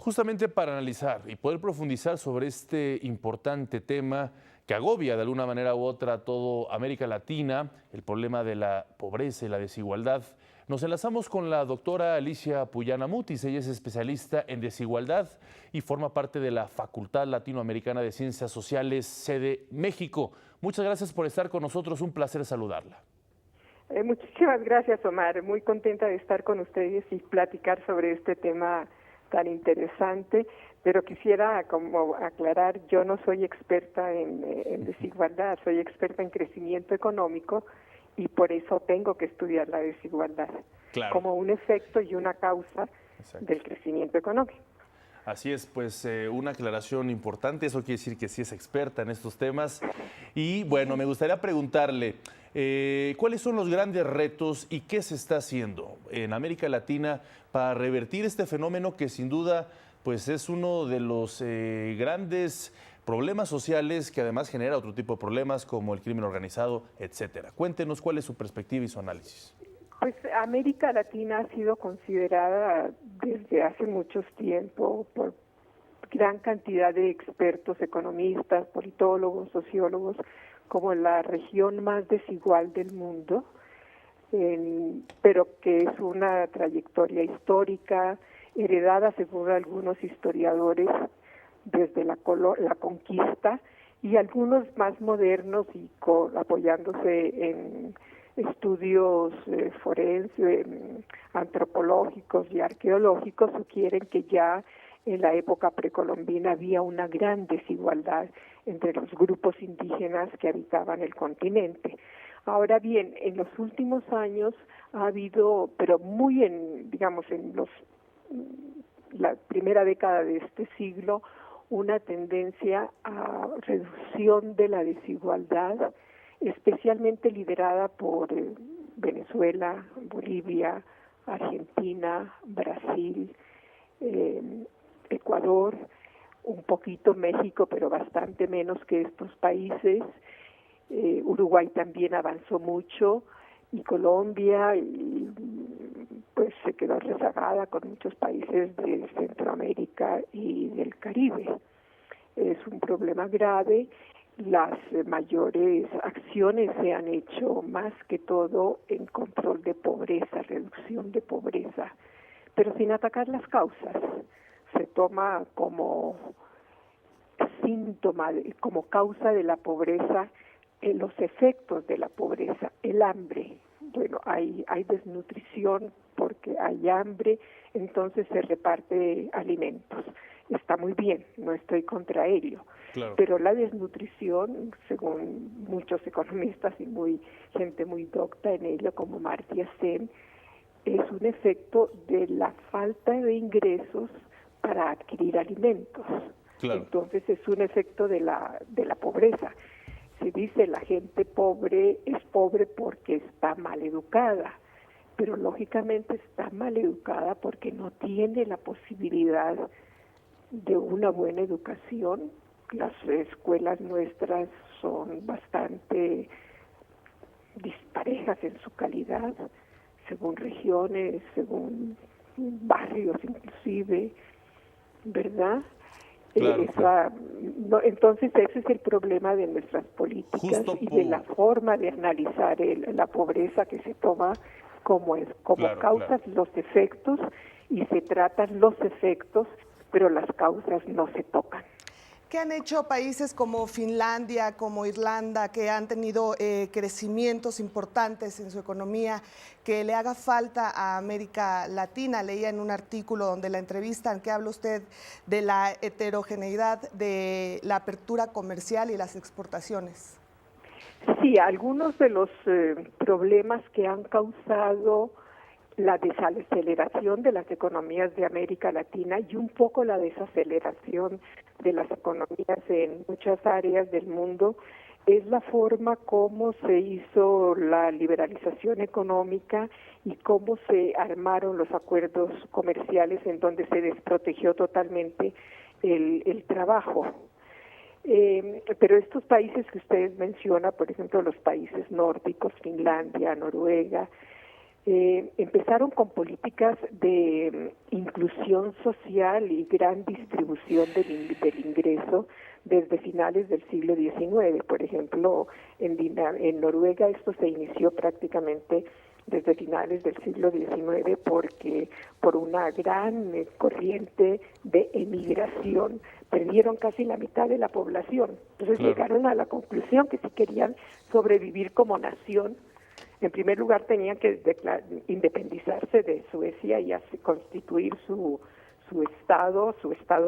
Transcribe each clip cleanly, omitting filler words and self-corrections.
justamente para analizar y poder profundizar sobre este importante tema que agobia de alguna manera u otra a toda América Latina, el problema de la pobreza y la desigualdad. Nos enlazamos con la doctora Alicia Puyana Mutis. Ella es especialista en desigualdad y forma parte de la Facultad Latinoamericana de Ciencias Sociales, sede México. Muchas gracias por estar con nosotros, un placer saludarla. Muchísimas gracias, Omar. Muy contenta de estar con ustedes y platicar sobre este tema tan interesante, pero quisiera como aclarar, yo no soy experta en desigualdad, soy experta en crecimiento económico y por eso tengo que estudiar la desigualdad como un efecto y una causa del crecimiento económico. Así es, pues una aclaración importante, eso quiere decir que sí es experta en estos temas. Y bueno, me gustaría preguntarle, ¿cuáles son los grandes retos y qué se está haciendo en América Latina para revertir este fenómeno que sin duda pues es uno de los grandes problemas sociales que además genera otro tipo de problemas como el crimen organizado, etcétera? Cuéntenos cuál es su perspectiva y su análisis. Pues América Latina ha sido considerada desde hace mucho tiempo por gran cantidad de expertos, economistas, politólogos, sociólogos, como la región más desigual del mundo, pero que es una trayectoria histórica heredada, según algunos historiadores, desde la conquista, y algunos más modernos y apoyándose en estudios forenses, antropológicos y arqueológicos, sugieren que ya en la época precolombina había una gran desigualdad entre los grupos indígenas que habitaban el continente. Ahora bien, en los últimos años ha habido, pero muy en la primera década de este siglo, una tendencia a reducción de la desigualdad, especialmente liderada por Venezuela, Bolivia, Argentina, Brasil, Ecuador, un poquito México, pero bastante menos que estos países. Uruguay también avanzó mucho, y Colombia pues se quedó rezagada con muchos países de Centroamérica y del Caribe. Es un problema grave. Las mayores acciones se han hecho más que todo en control de pobreza, reducción de pobreza, pero sin atacar las causas. Se toma como síntoma, como causa de la pobreza, los efectos de la pobreza, el hambre. Bueno, hay desnutrición porque hay hambre, entonces se reparte alimentos. Está muy bien, no estoy contra ello. Claro. Pero la desnutrición, según muchos economistas y gente muy docta en ello, como Amartya Sen, es un efecto de la falta de ingresos para adquirir alimentos. Claro. Entonces es un efecto de la pobreza. Se dice la gente pobre es pobre porque está mal educada, pero lógicamente está mal educada porque no tiene la posibilidad de una buena educación. Las escuelas nuestras son bastante disparejas en su calidad, según regiones, según barrios inclusive, ¿verdad? Claro. Entonces ese es el problema de nuestras políticas de la forma de analizar la pobreza, que se toma como causas los efectos, y se tratan los efectos, pero las causas no se tocan. ¿Qué han hecho países como Finlandia, como Irlanda, que han tenido crecimientos importantes en su economía, que le haga falta a América Latina? Leía en un artículo donde la entrevistan que habla usted de la heterogeneidad de la apertura comercial y las exportaciones. Sí, algunos de los problemas que han causado la desaceleración de las economías de América Latina y un poco la desaceleración de las economías en muchas áreas del mundo es la forma como se hizo la liberalización económica y cómo se armaron los acuerdos comerciales en donde se desprotegió totalmente el trabajo. Pero estos países que usted menciona, por ejemplo, los países nórdicos, Finlandia, Noruega, empezaron con políticas de inclusión social y gran distribución del ingreso desde finales del siglo XIX. Por ejemplo, en Noruega esto se inició prácticamente desde finales del siglo XIX porque por una gran corriente de emigración perdieron casi la mitad de la población. Entonces llegaron a la conclusión que si querían sobrevivir como nación, en primer lugar tenían que independizarse de Suecia y así constituir su estado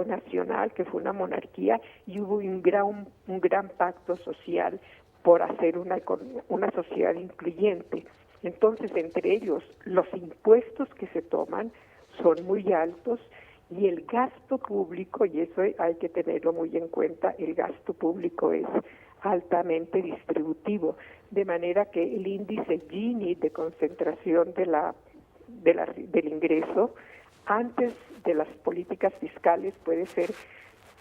nacional, que fue una monarquía, y hubo un gran pacto social por hacer una sociedad incluyente. Entonces, entre ellos, los impuestos que se toman son muy altos y el gasto público, y eso hay que tenerlo muy en cuenta, el gasto público es altamente distributivo, de manera que el índice Gini de concentración del ingreso antes de las políticas fiscales puede ser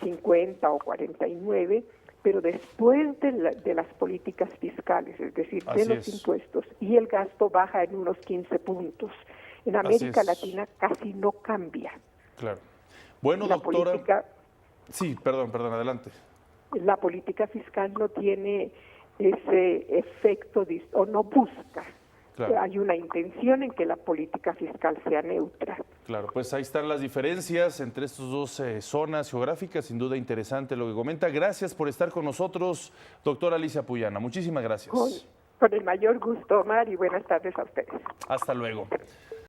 50 o 49, pero después de las políticas fiscales, es decir, de los impuestos, y el gasto baja en unos 15 puntos. En América Latina casi no cambia. Claro. Bueno, doctora... Sí, perdón, adelante. La política fiscal no tiene ese efecto o no busca. Claro. Hay una intención en que la política fiscal sea neutra. Claro, pues ahí están las diferencias entre estas dos zonas geográficas. Sin duda interesante lo que comenta. Gracias por estar con nosotros, doctora Alicia Puyana. Muchísimas gracias. Con el mayor gusto, Omar, y buenas tardes a ustedes. Hasta luego.